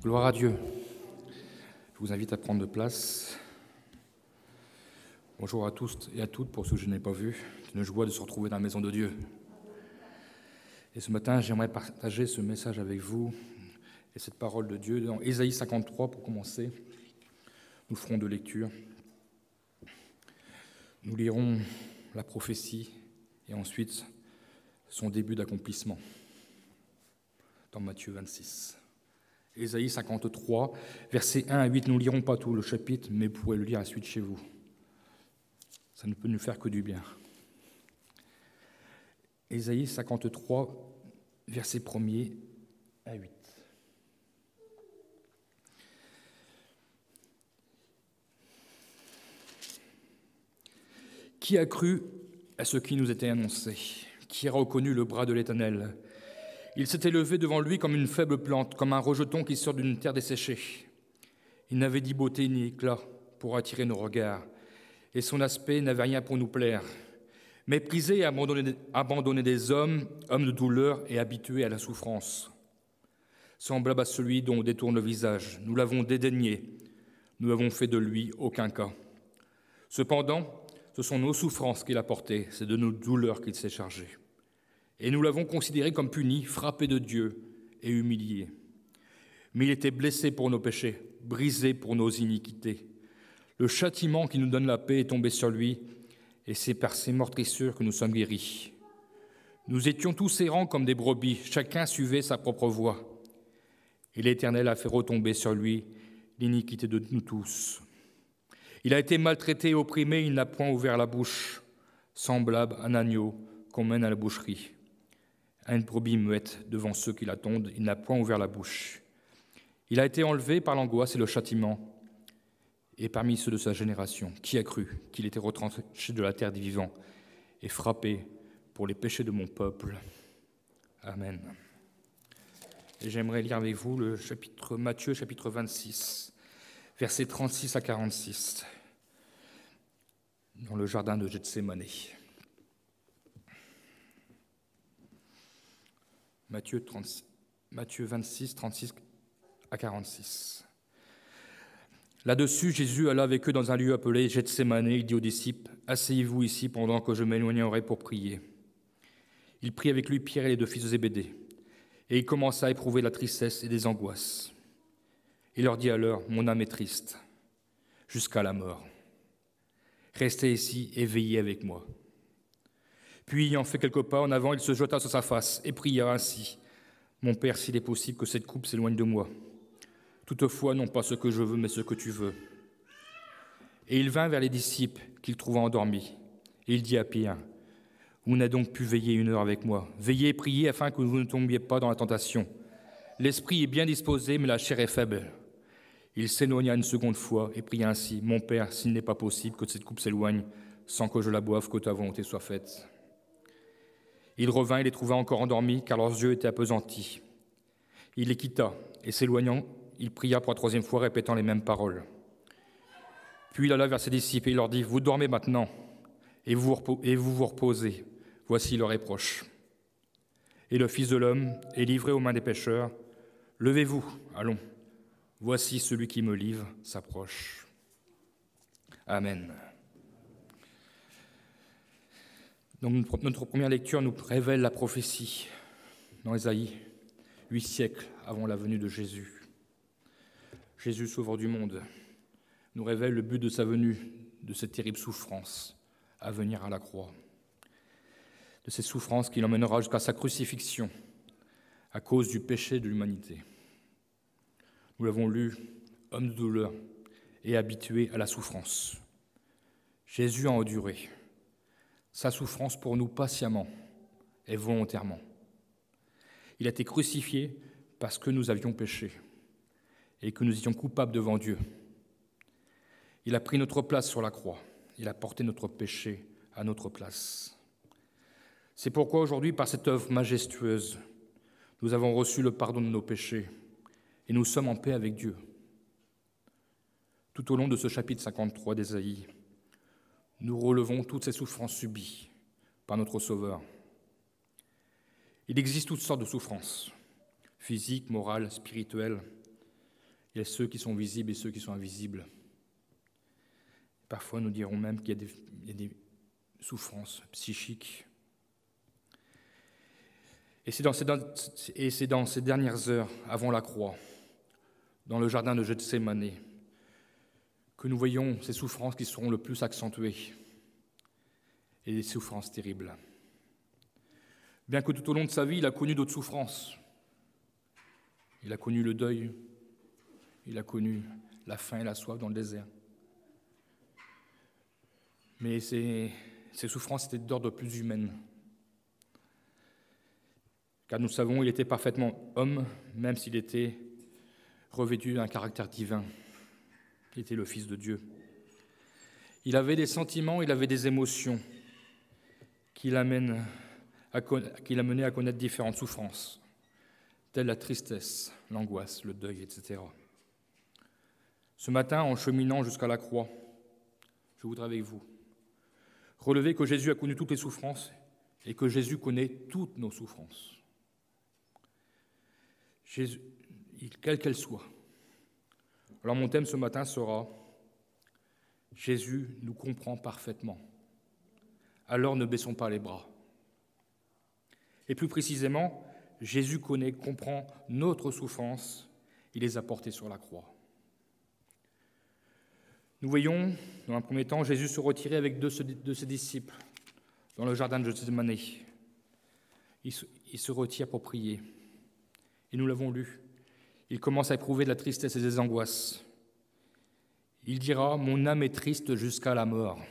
Gloire à Dieu. Je vous invite à prendre de place. Bonjour à tous et à toutes, pour ceux que je n'ai pas vus. C'est une joie de se retrouver dans la maison de Dieu. Et ce matin, j'aimerais partager ce message avec vous et cette parole de Dieu dans Ésaïe 53 pour commencer. Nous ferons deux lectures. Nous lirons la prophétie et ensuite son début d'accomplissement dans Matthieu 26. Ésaïe 53, versets 1 à 8. Nous ne lirons pas tout le chapitre, mais vous pourrez le lire à la suite chez vous. Ça ne peut nous faire que du bien. Ésaïe 53, versets 1er à 8. Qui a cru à ce qui nous était annoncé? Qui a reconnu le bras de l'Éternel? Il s'était levé devant lui comme une faible plante, comme un rejeton qui sort d'une terre desséchée. Il n'avait ni beauté ni éclat pour attirer nos regards, et son aspect n'avait rien pour nous plaire. Méprisé et abandonné des hommes de douleur et habitué à la souffrance. Semblable à celui dont on détourne le visage, nous l'avons dédaigné, nous n'avons fait de lui aucun cas. Cependant, ce sont nos souffrances qu'il a portées, c'est de nos douleurs qu'il s'est chargé. Et nous l'avons considéré comme puni, frappé de Dieu et humilié. Mais il était blessé pour nos péchés, brisé pour nos iniquités. Le châtiment qui nous donne la paix est tombé sur lui, et c'est par ses meurtrissures que nous sommes guéris. Nous étions tous errants comme des brebis, chacun suivait sa propre voie. Et l'Éternel a fait retomber sur lui l'iniquité de nous tous. Il a été maltraité et opprimé, il n'a point ouvert la bouche, semblable à un agneau qu'on mène à la boucherie. À une brebis muette devant ceux qui l'attendent, il n'a point ouvert la bouche. Il a été enlevé par l'angoisse et le châtiment, et parmi ceux de sa génération, qui a cru qu'il était retranché de la terre des vivants et frappé pour les péchés de mon peuple? Amen. Et j'aimerais lire avec vous le chapitre Matthieu, chapitre 26, versets 36 à 46, dans le jardin de Gethsémani. Matthieu 26, 36 à 46. Là-dessus, Jésus alla avec eux dans un lieu appelé Gethsémani. Il dit aux disciples, « Asseyez-vous ici pendant que je m'éloignerai pour prier. » Il prit avec lui Pierre et les deux fils de Zébédée, et il commença à éprouver la tristesse et des angoisses. Il leur dit alors, « Mon âme est triste, jusqu'à la mort. Restez ici et veillez avec moi. » Puis, ayant fait quelques pas en avant, il se jeta sur sa face et pria ainsi, « Mon Père, s'il est possible que cette coupe s'éloigne de moi. Toutefois, non pas ce que je veux, mais ce que tu veux. » Et il vint vers les disciples qu'il trouva endormis. Et il dit à Pierre, « Vous n'avez donc pu veiller 1 heure avec moi. Veillez et priez afin que vous ne tombiez pas dans la tentation. L'esprit est bien disposé, mais la chair est faible. » Il s'éloigna une seconde fois et pria ainsi, « Mon Père, s'il n'est pas possible que cette coupe s'éloigne, sans que je la boive, que ta volonté soit faite. » Il revint et les trouva encore endormis, car leurs yeux étaient appesantis. Il les quitta, et s'éloignant, il pria pour la 3e fois, répétant les mêmes paroles. Puis il alla vers ses disciples et il leur dit, « Vous dormez maintenant, et vous vous reposez. Voici l'heure est proche. Et le Fils de l'homme est livré aux mains des pécheurs. Levez-vous, allons. Voici celui qui me livre s'approche. » Amen. Donc notre première lecture nous révèle la prophétie dans Ésaïe, 8 siècles avant la venue de Jésus. Jésus, sauveur du monde, nous révèle le but de sa venue, de cette terrible souffrance à venir à la croix, de cette souffrance qui l'emmènera jusqu'à sa crucifixion à cause du péché de l'humanité. Nous l'avons lu, homme de douleur et habitué à la souffrance. Jésus a enduré sa souffrance pour nous patiemment et volontairement. Il a été crucifié parce que nous avions péché et que nous étions coupables devant Dieu. Il a pris notre place sur la croix. Il a porté notre péché à notre place. C'est pourquoi aujourd'hui, par cette œuvre majestueuse, nous avons reçu le pardon de nos péchés et nous sommes en paix avec Dieu. Tout au long de ce chapitre 53 d'Ésaïe, nous relevons toutes ces souffrances subies par notre Sauveur. Il existe toutes sortes de souffrances, physiques, morales, spirituelles. Il y a ceux qui sont visibles et ceux qui sont invisibles. Parfois, nous dirons même qu'il y a des souffrances psychiques. Et c'est dans ces dernières heures, avant la croix, dans le jardin de Gethsémani, que nous voyons ces souffrances qui seront le plus accentuées, et des souffrances terribles. Bien que tout au long de sa vie, il a connu d'autres souffrances. Il a connu le deuil, il a connu la faim et la soif dans le désert. Mais ces souffrances étaient d'ordre plus humain. Car nous savons, il était parfaitement homme, même s'il était revêtu d'un caractère divin. Il était le Fils de Dieu. Il avait des sentiments, il avait des émotions qui l'amenaient à connaître différentes souffrances, telles la tristesse, l'angoisse, le deuil, etc. Ce matin, en cheminant jusqu'à la croix, je voudrais avec vous relever que Jésus a connu toutes les souffrances et que Jésus connaît toutes nos souffrances. Jésus, quelle qu'elle soit. Alors mon thème ce matin sera « Jésus nous comprend parfaitement. Alors ne baissons pas les bras. » Et plus précisément, Jésus comprend notre souffrance, il les a portées sur la croix. Nous voyons, dans un premier temps, Jésus se retirer avec deux de ses disciples dans le jardin de Gethsémani. Il se retire pour prier. Et nous l'avons lu. Il commence à éprouver de la tristesse et des angoisses. Il dira « Mon âme est triste jusqu'à la mort ».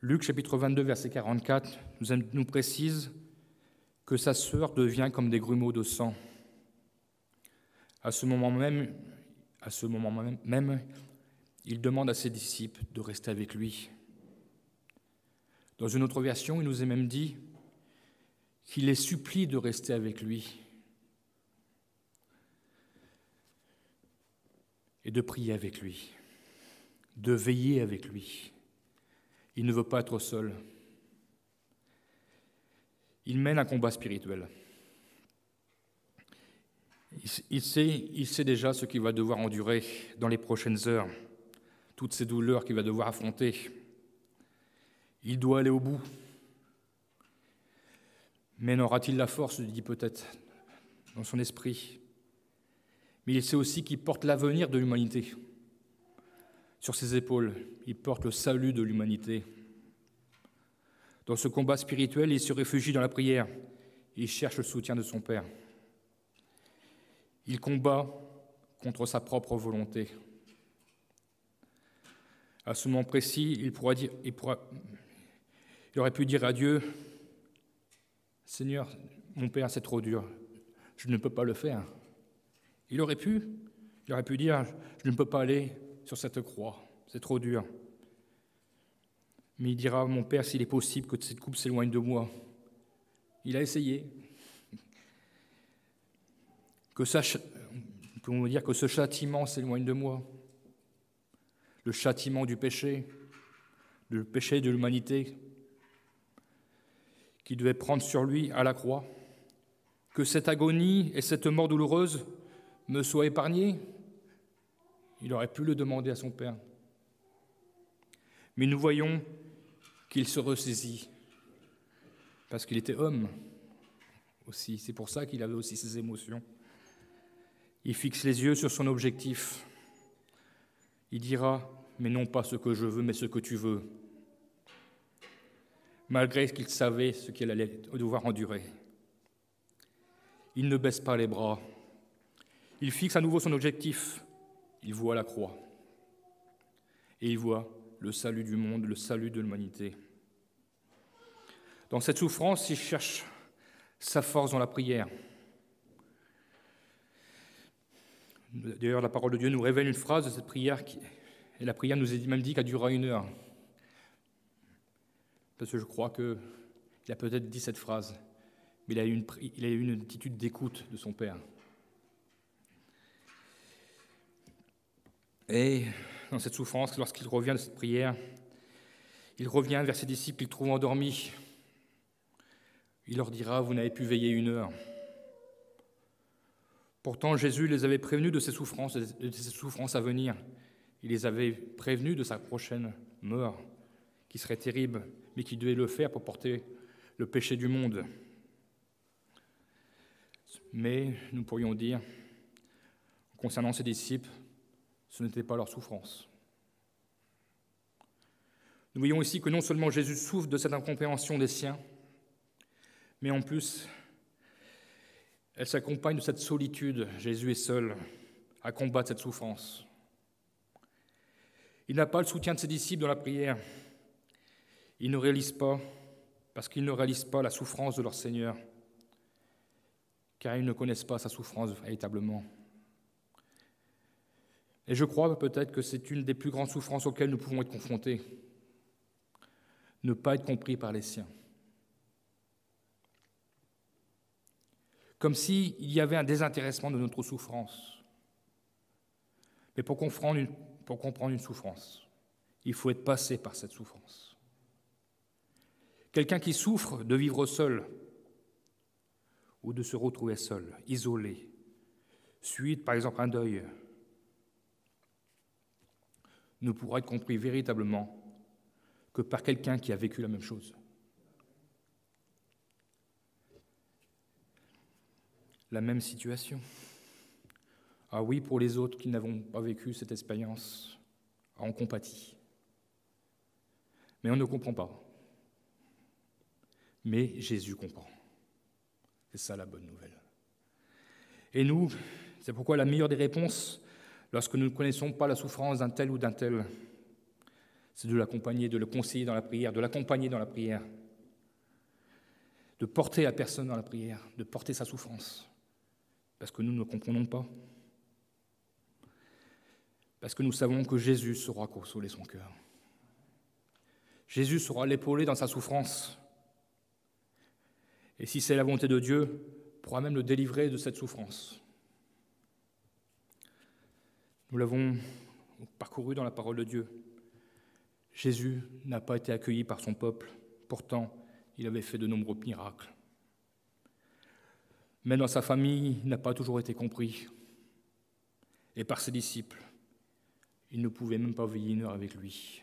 Luc, chapitre 22, verset 44, nous précise que sa sueur devient comme des grumeaux de sang. À ce moment même, il demande à ses disciples de rester avec lui. Dans une autre version, il nous est même dit qu'il les supplie de rester avec lui et de prier avec lui, de veiller avec lui. Il ne veut pas être seul. Il mène un combat spirituel. Il sait déjà ce qu'il va devoir endurer dans les prochaines heures, toutes ces douleurs qu'il va devoir affronter. Il doit aller au bout. Mais n'aura-t-il la force, dit peut-être dans son esprit. Mais il sait aussi qu'il porte l'avenir de l'humanité. Sur ses épaules, il porte le salut de l'humanité. Dans ce combat spirituel, il se réfugie dans la prière. Il cherche le soutien de son Père. Il combat contre sa propre volonté. À ce moment précis, il aurait pu dire à Dieu, « Seigneur, mon Père, c'est trop dur, je ne peux pas le faire. » Il aurait pu dire, « Je ne peux pas aller sur cette croix, c'est trop dur. » Mais il dira, « Mon Père, s'il est possible que cette coupe s'éloigne de moi. » Il a essayé. Pouvons-nous dire que ce châtiment s'éloigne de moi? Le châtiment du péché, le péché de l'humanité, qui devait prendre sur lui à la croix, que cette agonie et cette mort douloureuse me soient épargnées. Il aurait pu le demander à son Père. Mais nous voyons qu'il se ressaisit, parce qu'il était homme aussi. C'est pour ça qu'il avait aussi ses émotions. Il fixe les yeux sur son objectif. Il dira, mais non pas ce que je veux, mais ce que tu veux. Malgré qu'il savait ce qu'il allait devoir endurer. Il ne baisse pas les bras. Il fixe à nouveau son objectif. Il voit la croix. Et il voit le salut du monde, le salut de l'humanité. Dans cette souffrance, il cherche sa force dans la prière. D'ailleurs, la parole de Dieu nous révèle une phrase de cette prière, et la prière nous est même dit qu'elle durera 1 heure. Parce que je crois qu'il a peut-être dit cette phrase, mais il a eu une attitude d'écoute de son Père. Et dans cette souffrance, lorsqu'il revient de cette prière, il revient vers ses disciples qu'il trouve endormis. Il leur dira, vous n'avez pu veiller 1 heure. Pourtant, Jésus les avait prévenus de ses souffrances à venir. Il les avait prévenus de sa prochaine mort, qui serait terrible, mais qui devait le faire pour porter le péché du monde. Mais nous pourrions dire, concernant ses disciples, ce n'était pas leur souffrance. Nous voyons ici que non seulement Jésus souffre de cette incompréhension des siens, mais en plus, elle s'accompagne de cette solitude. Jésus est seul à combattre cette souffrance. Il n'a pas le soutien de ses disciples dans la prière. Ils ne réalisent pas, parce qu'ils ne réalisent pas la souffrance de leur Seigneur, car ils ne connaissent pas sa souffrance véritablement. Et je crois peut-être que c'est une des plus grandes souffrances auxquelles nous pouvons être confrontés. Ne pas être compris par les siens. Comme s'il y avait un désintéressement de notre souffrance. Mais pour comprendre une souffrance, il faut être passé par cette souffrance. Quelqu'un qui souffre de vivre seul ou de se retrouver seul, isolé, suite par exemple à un deuil, ne pourra être compris véritablement que par quelqu'un qui a vécu la même chose. La même situation. Ah oui, pour les autres qui n'avons pas vécu cette expérience, on compatit. Mais on ne comprend pas. Mais Jésus comprend. C'est ça la bonne nouvelle. Et nous, c'est pourquoi la meilleure des réponses, lorsque nous ne connaissons pas la souffrance d'un tel ou d'un tel, c'est de l'accompagner, de le conseiller dans la prière, de l'accompagner dans la prière, de porter la personne dans la prière, de porter sa souffrance, parce que nous ne comprenons pas, parce que nous savons que Jésus saura consoler son cœur. Jésus saura l'épauler dans sa souffrance, et si c'est la volonté de Dieu, pourra même le délivrer de cette souffrance. Nous l'avons parcouru dans la parole de Dieu. Jésus n'a pas été accueilli par son peuple, pourtant il avait fait de nombreux miracles. Mais dans sa famille, il n'a pas toujours été compris. Et par ses disciples, ils ne pouvaient même pas veiller une heure avec lui.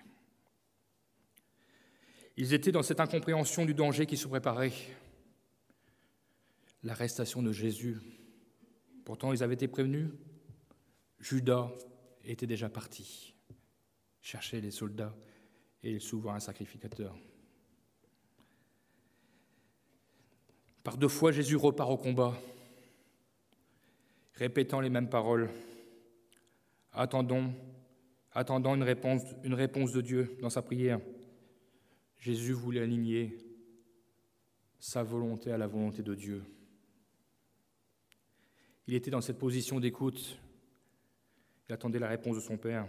Ils étaient dans cette incompréhension du danger qui se préparait, l'arrestation de Jésus. Pourtant, ils avaient été prévenus. Judas était déjà parti chercher les soldats et le souverain sacrificateur. Par 2 fois, Jésus repart au combat, répétant les mêmes paroles, attendant une réponse de Dieu dans sa prière. Jésus voulait aligner sa volonté à la volonté de Dieu. Il était dans cette position d'écoute. Il attendait la réponse de son Père.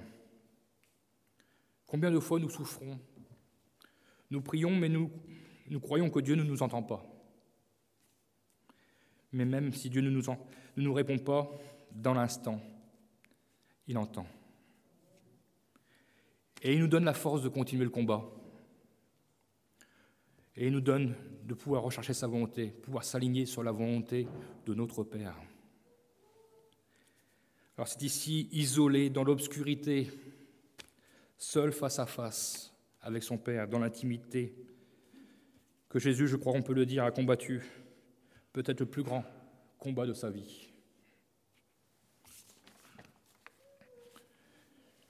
Combien de fois nous souffrons? Nous prions, mais nous croyons que Dieu ne nous entend pas. Mais même si Dieu ne nous répond pas, dans l'instant, il entend. Et il nous donne la force de continuer le combat. Et il nous donne de pouvoir rechercher sa volonté, pouvoir s'aligner sur la volonté de notre Père. Alors c'est ici, isolé, dans l'obscurité, seul face à face avec son Père, dans l'intimité, que Jésus, je crois on peut le dire, a combattu peut-être le plus grand combat de sa vie.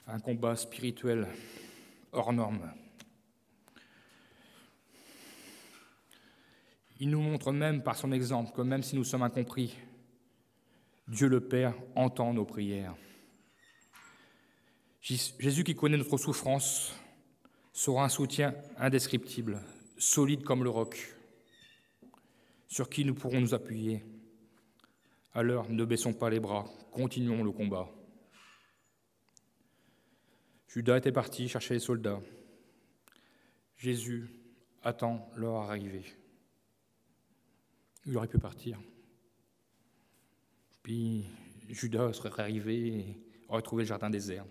Un combat spirituel hors norme. Il nous montre même par son exemple que même si nous sommes incompris, Dieu le Père entend nos prières. Jésus qui connaît notre souffrance sera un soutien indescriptible, solide comme le roc, sur qui nous pourrons nous appuyer. Alors ne baissons pas les bras, continuons le combat. Judas était parti chercher les soldats. Jésus attend leur arrivée. Il aurait pu partir. Puis Judas serait arrivé et aurait trouvé le jardin désert.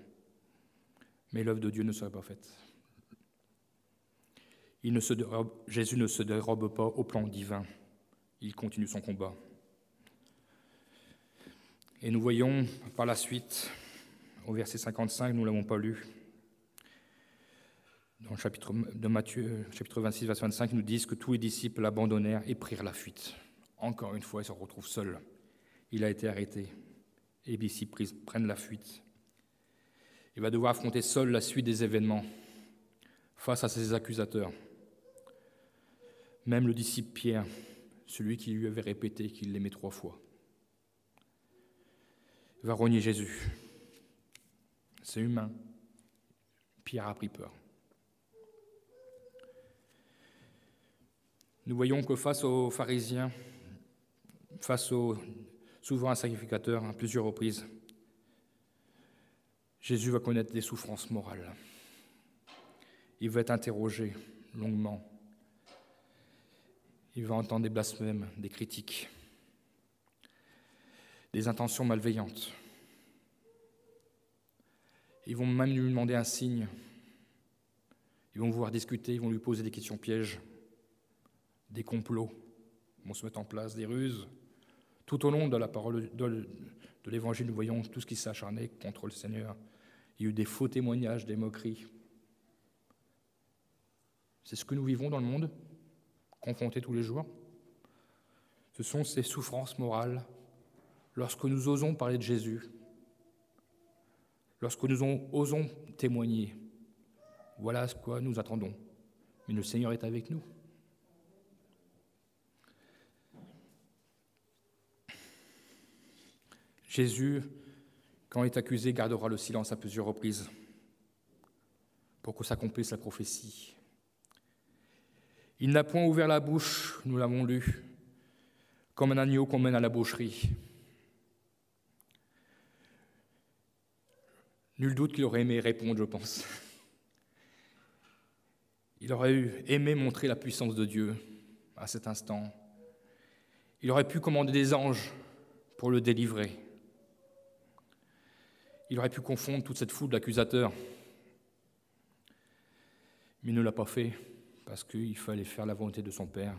Mais l'œuvre de Dieu ne serait pas faite. Jésus ne se dérobe pas au plan divin. Il continue son combat. Et nous voyons par la suite, au verset 55, nous ne l'avons pas lu, dans le chapitre de Matthieu, chapitre 26, verset 25, ils nous disent que tous les disciples l'abandonnèrent et prirent la fuite. Encore une fois, il se retrouve seul. Il a été arrêté. Et les disciples prennent la fuite. Il va devoir affronter seul la suite des événements face à ses accusateurs. Même le disciple Pierre, celui qui lui avait répété qu'il l'aimait 3 fois, va renier Jésus. C'est humain. Pierre a pris peur. Nous voyons que face aux pharisiens, face au souverain sacrificateur à plusieurs reprises, Jésus va connaître des souffrances morales. Il va être interrogé longuement. Il va entendre des blasphèmes, des critiques, des intentions malveillantes. Ils vont même lui demander un signe. Ils vont vouloir discuter, ils vont lui poser des questions pièges, des complots vont se mettre en place, des ruses. Tout au long de la parole de l'Évangile, nous voyons tout ce qui s'est acharné contre le Seigneur. Il y a eu des faux témoignages, des moqueries. C'est ce que nous vivons dans le monde, confrontés tous les jours. Ce sont ces souffrances morales lorsque nous osons parler de Jésus, lorsque nous osons témoigner. Voilà ce que nous attendons. Mais le Seigneur est avec nous. Jésus, quand il est accusé, gardera le silence à plusieurs reprises pour que s'accomplisse la prophétie. Il n'a point ouvert la bouche, nous l'avons lu, comme un agneau qu'on mène à la boucherie. Nul doute qu'il aurait aimé répondre, je pense. Il aurait aimé montrer la puissance de Dieu à cet instant. Il aurait pu commander des anges pour le délivrer. Il aurait pu confondre toute cette foule d'accusateurs. Mais il ne l'a pas fait parce qu'il fallait faire la volonté de son Père.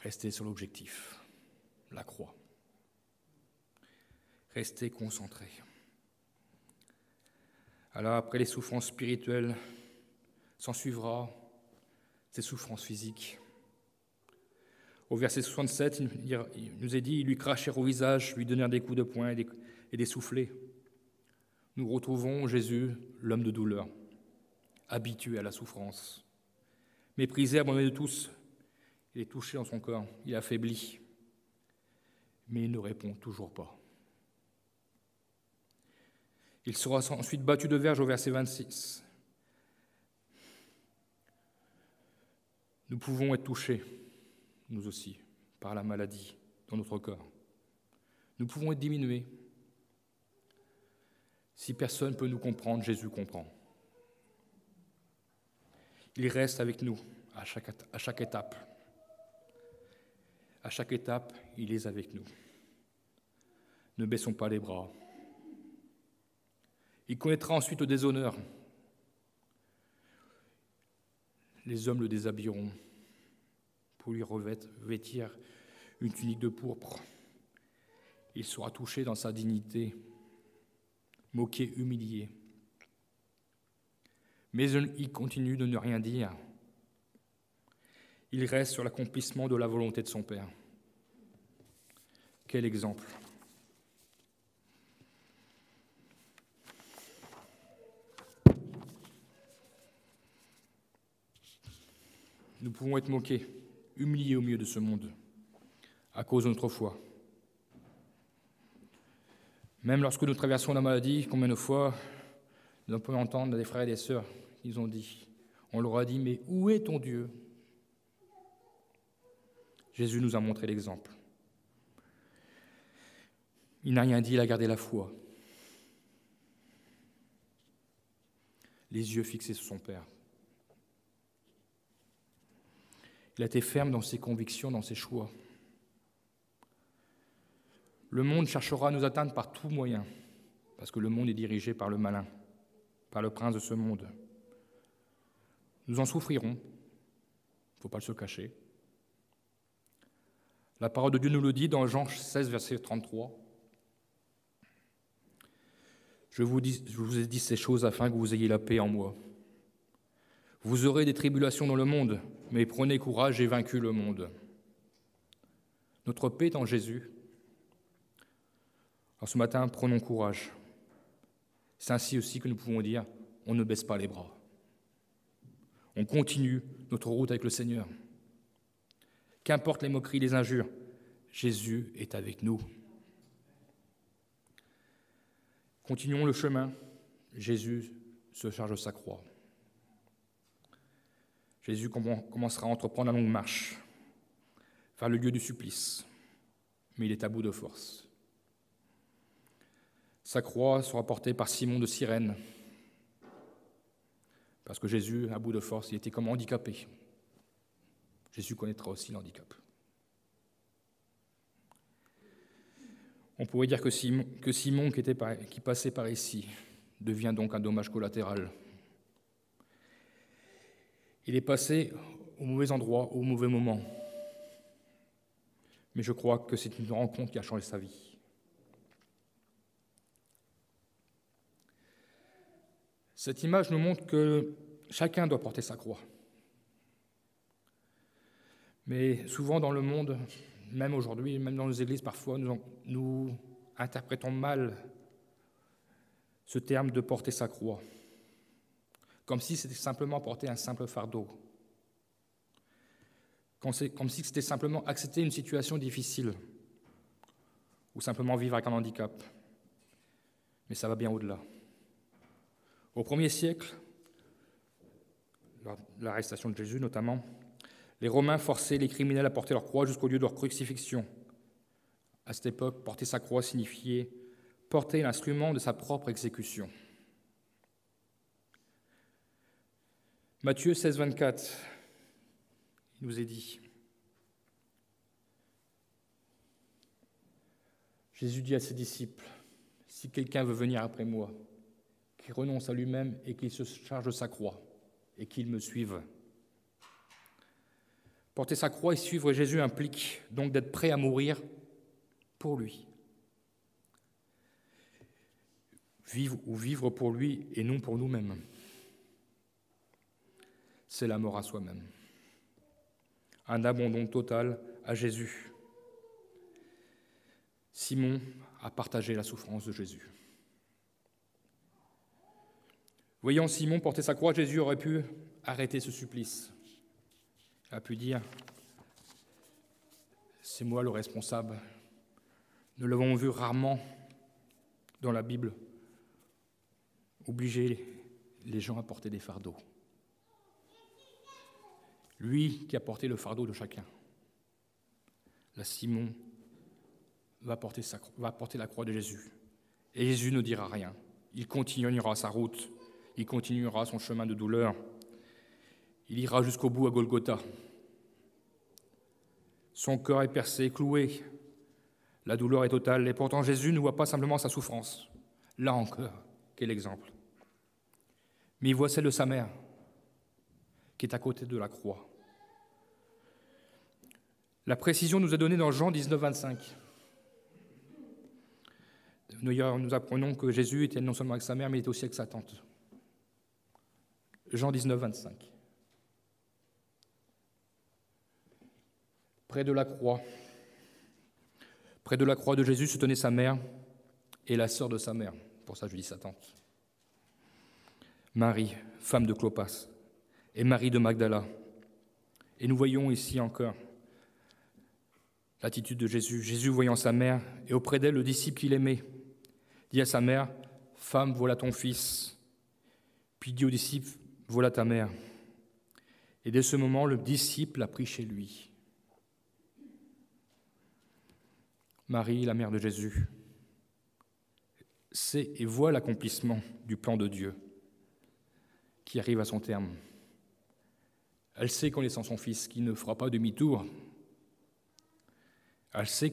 Rester sur l'objectif, la croix. Rester concentré. Alors après les souffrances spirituelles, s'en suivra ces souffrances physiques. Au verset 67, il nous est dit, ils lui crachèrent au visage, lui donnèrent des coups de poing et des soufflets. Nous retrouvons Jésus, l'homme de douleur, habitué à la souffrance, méprisé, abandonné de tous. Il est touché dans son corps, il est affaibli, mais il ne répond toujours pas. Il sera ensuite battu de verge au verset 26. Nous pouvons être touchés, nous aussi, par la maladie dans notre corps. Nous pouvons être diminués. Si personne ne peut nous comprendre, Jésus comprend. Il reste avec nous à chaque étape. À chaque étape, il est avec nous. Ne baissons pas les bras. Il connaîtra ensuite le déshonneur. Les hommes le déshabilleront pour lui revêtir une tunique de pourpre. Il sera touché dans sa dignité, moqué, humilié. Mais il continue de ne rien dire. Il reste sur l'accomplissement de la volonté de son Père. Quel exemple! Nous pouvons être moqués, humiliés au milieu de ce monde, à cause de notre foi. Même lorsque nous traversons la maladie, combien de fois nous pouvons entendre des frères et des sœurs, ils ont dit, on leur a dit, mais où est ton Dieu? Jésus nous a montré l'exemple. Il n'a rien dit, il a gardé la foi. Les yeux fixés sur son Père. Il a été ferme dans ses convictions, dans ses choix. Le monde cherchera à nous atteindre par tout moyen, parce que le monde est dirigé par le malin, par le prince de ce monde. Nous en souffrirons, il ne faut pas se cacher. La parole de Dieu nous le dit dans Jean 16, verset 33. Je vous ai dit ces choses afin que vous ayez la paix en moi. Vous aurez des tribulations dans le monde, mais prenez courage, j'ai vaincu le monde. Notre paix est en Jésus. Alors ce matin, prenons courage. C'est ainsi aussi que nous pouvons dire, on ne baisse pas les bras. On continue notre route avec le Seigneur. Qu'importe les moqueries, les injures, Jésus est avec nous. Continuons le chemin. Jésus se charge de sa croix. Jésus commencera à entreprendre la longue marche vers le lieu du supplice, mais il est à bout de force. Sa croix sera portée par Simon de Cyrène, parce que Jésus, à bout de force, il était comme handicapé. Jésus connaîtra aussi l'handicap. On pourrait dire que Simon qui passait par ici devient donc un dommage collatéral. Il est passé au mauvais endroit, au mauvais moment. Mais je crois que c'est une rencontre qui a changé sa vie. Cette image nous montre que chacun doit porter sa croix. Mais souvent dans le monde, même aujourd'hui, même dans nos églises, parfois, nous interprétons mal ce terme de porter sa croix, comme si c'était simplement porter un simple fardeau, comme si c'était simplement accepter une situation difficile, ou simplement vivre avec un handicap. Mais ça va bien au-delà. Au 1er siècle, lors de l'arrestation de Jésus notamment, les Romains forçaient les criminels à porter leur croix jusqu'au lieu de leur crucifixion. À cette époque, porter sa croix signifiait porter l'instrument de sa propre exécution. Matthieu 16, 24, il nous est dit, Jésus dit à ses disciples, « Si quelqu'un veut venir après moi, qu'il renonce à lui-même et qu'il se charge de sa croix et qu'il me suive. » Porter sa croix et suivre Jésus implique donc d'être prêt à mourir pour lui. Vivre pour lui et non pour nous-mêmes. C'est la mort à soi-même. Un abandon total à Jésus. Simon a partagé la souffrance de Jésus. Voyant Simon porter sa croix, Jésus aurait pu arrêter ce supplice. Il a pu dire « C'est moi le responsable ». Nous l'avons vu rarement dans la Bible, obliger les gens à porter des fardeaux. Lui qui a porté le fardeau de chacun. Là, Simon va porter la croix de Jésus. Et Jésus ne dira rien. Il continuera sa route. Il continuera son chemin de douleur. Il ira jusqu'au bout à Golgotha. Son cœur est percé, cloué. La douleur est totale. Et pourtant, Jésus ne voit pas simplement sa souffrance. Là encore, quel exemple. Mais il voit celle de sa mère, qui est à côté de la croix. La précision nous est donnée dans Jean 19, 25. Nous apprenons que Jésus était non seulement avec sa mère, mais il était aussi avec sa tante. Jean 19, 25. Près de la croix de Jésus se tenait sa mère et la sœur de sa mère. Pour ça, je dis sa tante. Marie, femme de Clopas, et Marie de Magdala. Et nous voyons ici encore l'attitude de Jésus. Jésus, voyant sa mère, et auprès d'elle le disciple qu'il aimait, dit à sa mère, « Femme, voilà ton fils. » Puis dit au disciple, « Voilà ta mère. » Et dès ce moment, le disciple l'a pris chez lui. Marie, la mère de Jésus, sait et voit l'accomplissement du plan de Dieu qui arrive à son terme. Elle sait, connaissant son fils, qu'il ne fera pas demi-tour. Elle sait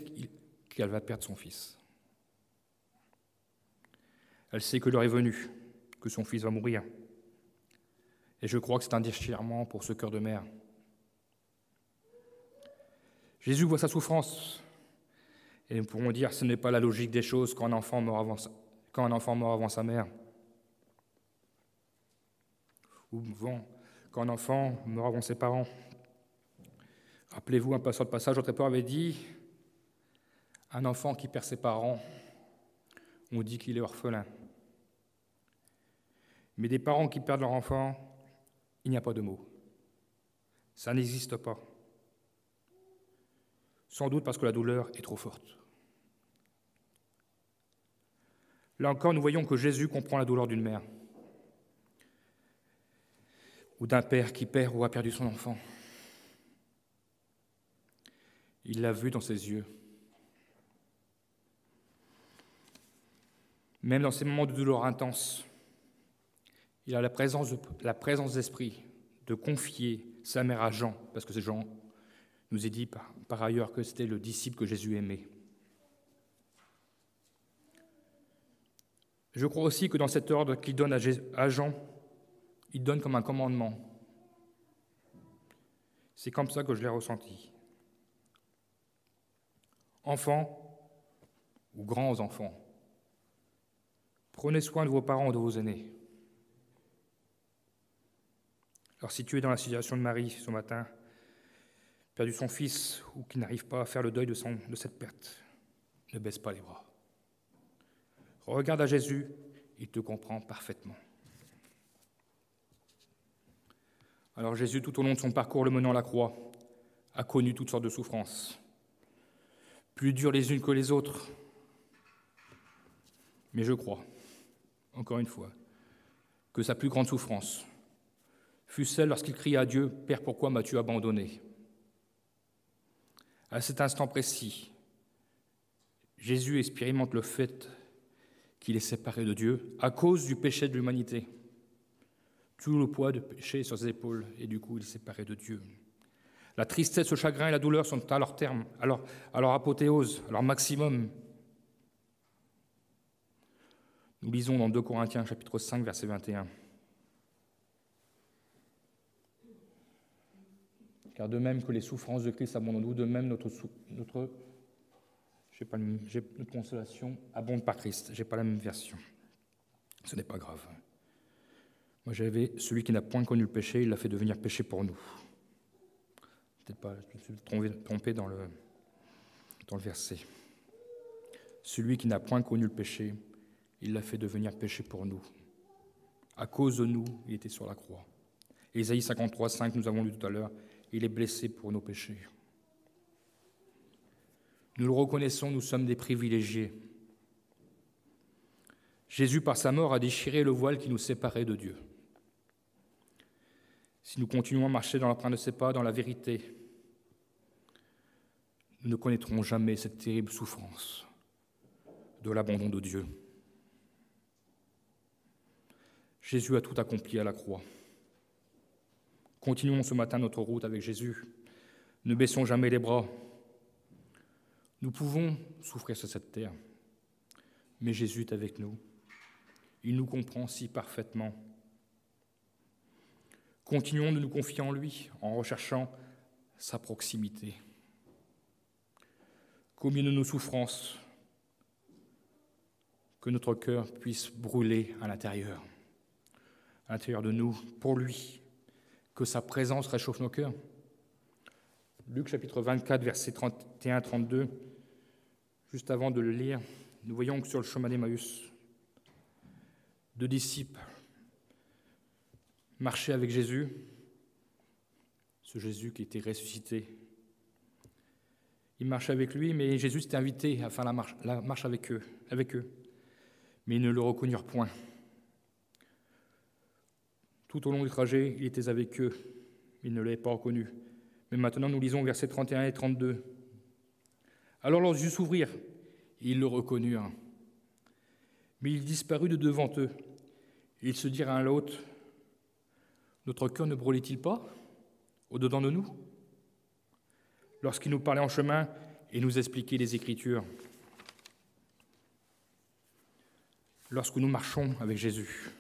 qu'elle va perdre son fils. Elle sait que l'heure est venue, que son fils va mourir. Et je crois que c'est un déchirement pour ce cœur de mère. Jésus voit sa souffrance. Et nous pourrons dire que ce n'est pas la logique des choses quand un enfant meurt avant sa mère. Ou quand un enfant meurt avant ses parents. Rappelez-vous, un passeur de passage, Audrey Peur avait dit « Un enfant qui perd ses parents, on dit qu'il est orphelin. Mais des parents qui perdent leur enfant, il n'y a pas de mots. Ça n'existe pas. Sans doute parce que la douleur est trop forte. » Là encore, nous voyons que Jésus comprend la douleur d'une mère ou d'un père qui perd ou a perdu son enfant. Il l'a vu dans ses yeux. Même dans ces moments de douleur intense, il a la présence d'esprit de confier sa mère à Jean, parce que c'est Jean nous est dit par ailleurs que c'était le disciple que Jésus aimait. Je crois aussi que dans cet ordre qu'il donne à Jean, il donne comme un commandement. C'est comme ça que je l'ai ressenti. Enfants ou grands enfants, prenez soin de vos parents ou de vos aînés. Alors si tu es dans la situation de Marie ce matin, perdu son fils ou qui n'arrive pas à faire le deuil de cette perte, ne baisse pas les bras. Regarde à Jésus, il te comprend parfaitement. Alors Jésus, tout au long de son parcours le menant à la croix, a connu toutes sortes de souffrances, plus dures les unes que les autres. Mais je crois, encore une fois, que sa plus grande souffrance fut celle lorsqu'il cria à Dieu « Père, pourquoi m'as-tu abandonné ?» À cet instant précis, Jésus expérimente le fait qu'il est séparé de Dieu à cause du péché de l'humanité. Tout le poids du péché sur ses épaules, et du coup, il est séparé de Dieu. La tristesse, le chagrin et la douleur sont à leur terme, à leur apothéose, à leur maximum. Nous lisons dans 2 Corinthiens, chapitre 5, verset 21. Car de même que les souffrances de Christ abondent en nous, de même notre consolation abonde par Christ. Je n'ai pas la même version. Ce n'est pas grave. Moi, j'avais celui qui n'a point connu le péché, il l'a fait devenir péché pour nous. Peut-être pas, je me suis trompé dans le verset. Celui qui n'a point connu le péché, il l'a fait devenir péché pour nous. À cause de nous, il était sur la croix. Ésaïe 53, 5, nous avons lu tout à l'heure, il est blessé pour nos péchés. Nous le reconnaissons, nous sommes des privilégiés. Jésus, par sa mort, a déchiré le voile qui nous séparait de Dieu. Si nous continuons à marcher dans l'empreinte de ses pas, dans la vérité, nous ne connaîtrons jamais cette terrible souffrance de l'abandon de Dieu. Jésus a tout accompli à la croix. Continuons ce matin notre route avec Jésus. Ne baissons jamais les bras. Nous pouvons souffrir sur cette terre, mais Jésus est avec nous. Il nous comprend si parfaitement. Continuons de nous confier en lui, en recherchant sa proximité. Qu'au milieu de nos souffrances, que notre cœur puisse brûler à l'intérieur de nous, pour lui, que sa présence réchauffe nos cœurs. Luc chapitre 24, versets 31-32, juste avant de le lire, nous voyons que sur le chemin d'Emmaüs, 2 disciples marchaient avec Jésus, ce Jésus qui était ressuscité. Ils marchaient avec lui, mais Jésus s'était invité à faire la marche avec eux. Mais ils ne le reconnurent point. Tout au long du trajet, il était avec eux. Ils ne l'avaient pas reconnu. Mais maintenant, nous lisons versets 31 et 32. Alors leurs yeux s'ouvrirent, et ils le reconnurent. Mais il disparut de devant eux. Et ils se dirent l'un à l'autre, « Notre cœur ne brûlait-il pas au-dedans de nous ?» Lorsqu'il nous parlait en chemin et nous expliquait les Écritures. Lorsque nous marchons avec Jésus,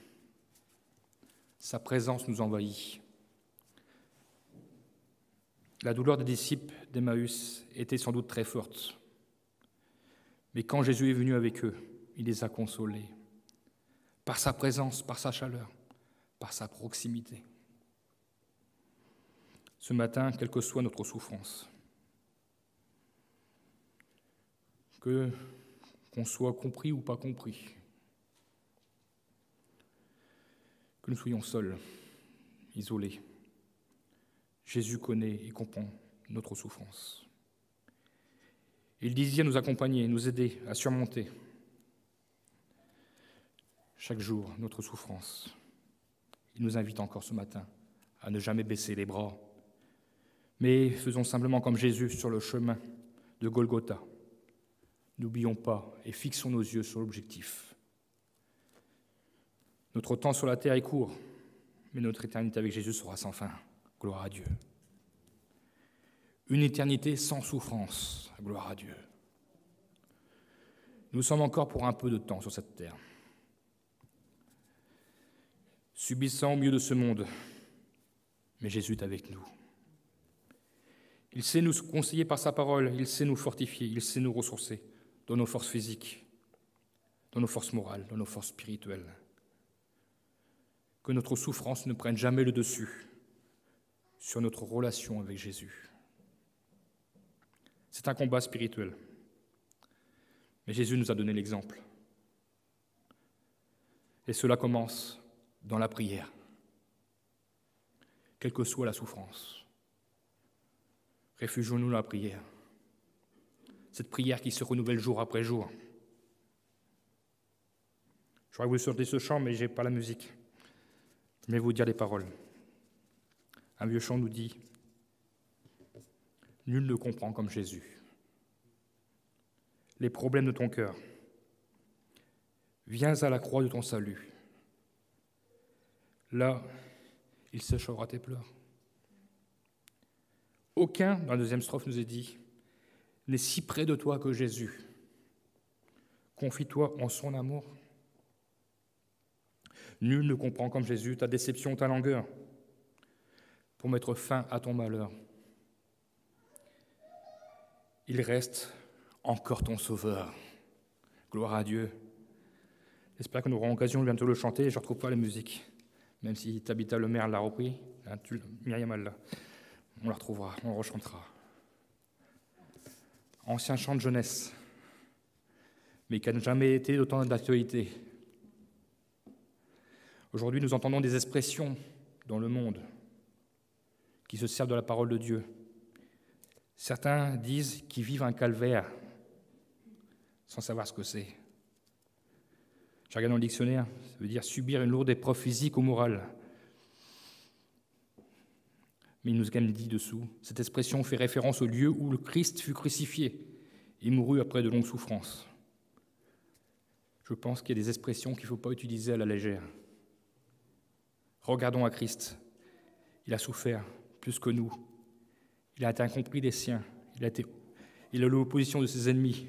sa présence nous envahit. La douleur des disciples d'Emmaüs était sans doute très forte. Mais quand Jésus est venu avec eux, il les a consolés. Par sa présence, par sa chaleur, par sa proximité. Ce matin, quelle que soit notre souffrance, qu'on soit compris ou pas compris, que nous soyons seuls, isolés, Jésus connaît et comprend notre souffrance. Il désire nous accompagner, nous aider à surmonter chaque jour notre souffrance. Il nous invite encore ce matin à ne jamais baisser les bras, mais faisons simplement comme Jésus sur le chemin de Golgotha. N'oublions pas et fixons nos yeux sur l'objectif. Notre temps sur la terre est court, mais notre éternité avec Jésus sera sans fin. Gloire à Dieu. Une éternité sans souffrance. Gloire à Dieu. Nous sommes encore pour un peu de temps sur cette terre. Subissant au milieu de ce monde, mais Jésus est avec nous. Il sait nous conseiller par sa parole, il sait nous fortifier, il sait nous ressourcer dans nos forces physiques, dans nos forces morales, dans nos forces spirituelles. Que notre souffrance ne prenne jamais le dessus sur notre relation avec Jésus. C'est un combat spirituel, mais Jésus nous a donné l'exemple. Et cela commence dans la prière, quelle que soit la souffrance. Réfugions-nous dans la prière, cette prière qui se renouvelle jour après jour. J'aurais voulu sortir ce chant, mais je n'ai pas la musique. Je vais vous dire les paroles. Un vieux chant nous dit « Nul ne comprend comme Jésus les problèmes de ton cœur. Viens à la croix de ton salut. Là, il séchera tes pleurs. Aucun, dans la deuxième strophe, nous est dit, n'est si près de toi que Jésus. Confie-toi en son amour. Nul ne comprend comme Jésus ta déception, ta langueur, pour mettre fin à ton malheur. Il reste encore ton sauveur. Gloire à Dieu. J'espère que nous aurons l'occasion bientôt de le chanter. Je ne retrouve pas la musique, même si Tabitha Le Maire l'a repris. Myriam là. On la retrouvera, on la rechantera. Ancien chant de jeunesse, mais qui n'a jamais été d'autant d'actualité. Aujourd'hui, nous entendons des expressions dans le monde qui se servent de la parole de Dieu. Certains disent qu'ils vivent un calvaire sans savoir ce que c'est. J'ai regardé dans le dictionnaire, ça veut dire subir une lourde épreuve physique ou morale. Mais il nous a dit dessous, cette expression fait référence au lieu où le Christ fut crucifié et mourut après de longues souffrances. Je pense qu'il y a des expressions qu'il ne faut pas utiliser à la légère. Regardons à Christ. Il a souffert plus que nous. Il a été incompris des siens. Il a eu l'opposition de ses ennemis.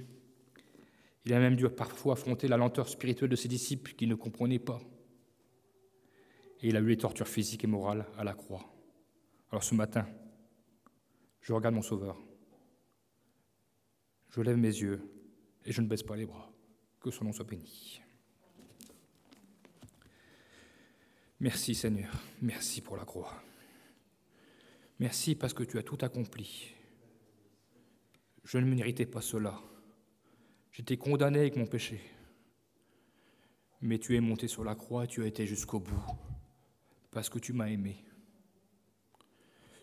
Il a même dû parfois affronter la lenteur spirituelle de ses disciples qui ne comprenaient pas. Et il a eu les tortures physiques et morales à la croix. Alors ce matin, je regarde mon Sauveur. Je lève mes yeux et je ne baisse pas les bras. Que son nom soit béni. Merci Seigneur, merci pour la croix. Merci parce que tu as tout accompli. Je ne méritais pas cela. J'étais condamné avec mon péché. Mais tu es monté sur la croix et tu as été jusqu'au bout, parce que tu m'as aimé.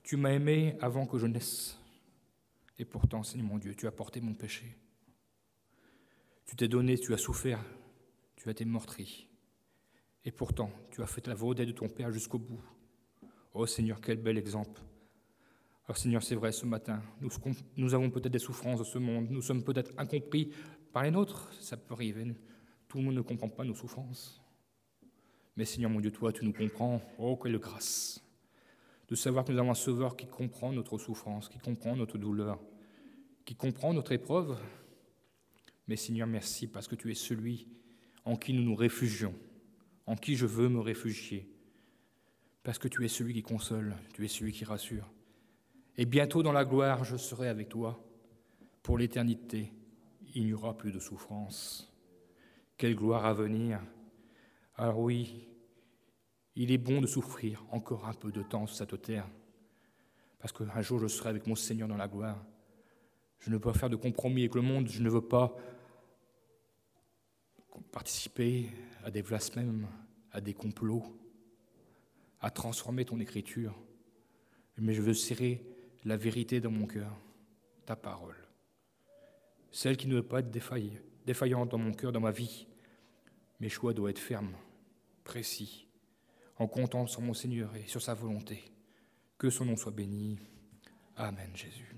Tu m'as aimé avant que je naisse. Et pourtant, Seigneur mon Dieu, tu as porté mon péché. Tu t'es donné, tu as souffert, tu as été meurtri. Et pourtant, tu as fait la volonté de ton Père jusqu'au bout. Oh Seigneur, quel bel exemple. Alors Seigneur, c'est vrai, ce matin, nous avons peut-être des souffrances de ce monde, nous sommes peut-être incompris par les nôtres, ça peut arriver. Tout le monde ne comprend pas nos souffrances. Mais Seigneur mon Dieu, toi, tu nous comprends. Oh, quelle grâce de savoir que nous avons un Sauveur qui comprend notre souffrance, qui comprend notre douleur, qui comprend notre épreuve. Mais Seigneur, merci parce que tu es celui en qui nous nous réfugions, en qui je veux me réfugier, parce que tu es celui qui console, tu es celui qui rassure. Et bientôt dans la gloire, je serai avec toi. Pour l'éternité, il n'y aura plus de souffrance. Quelle gloire à venir! Alors oui, il est bon de souffrir encore un peu de temps sur cette terre, parce qu'un jour je serai avec mon Seigneur dans la gloire. Je ne veux pas faire de compromis avec le monde, je ne veux pas participer à des blasphèmes, à des complots, à transformer ton écriture. Mais je veux serrer la vérité dans mon cœur, ta parole. Celle qui ne doit pas être défaillante dans mon cœur, dans ma vie. Mes choix doivent être fermes, précis, en comptant sur mon Seigneur et sur sa volonté. Que son nom soit béni. Amen, Jésus.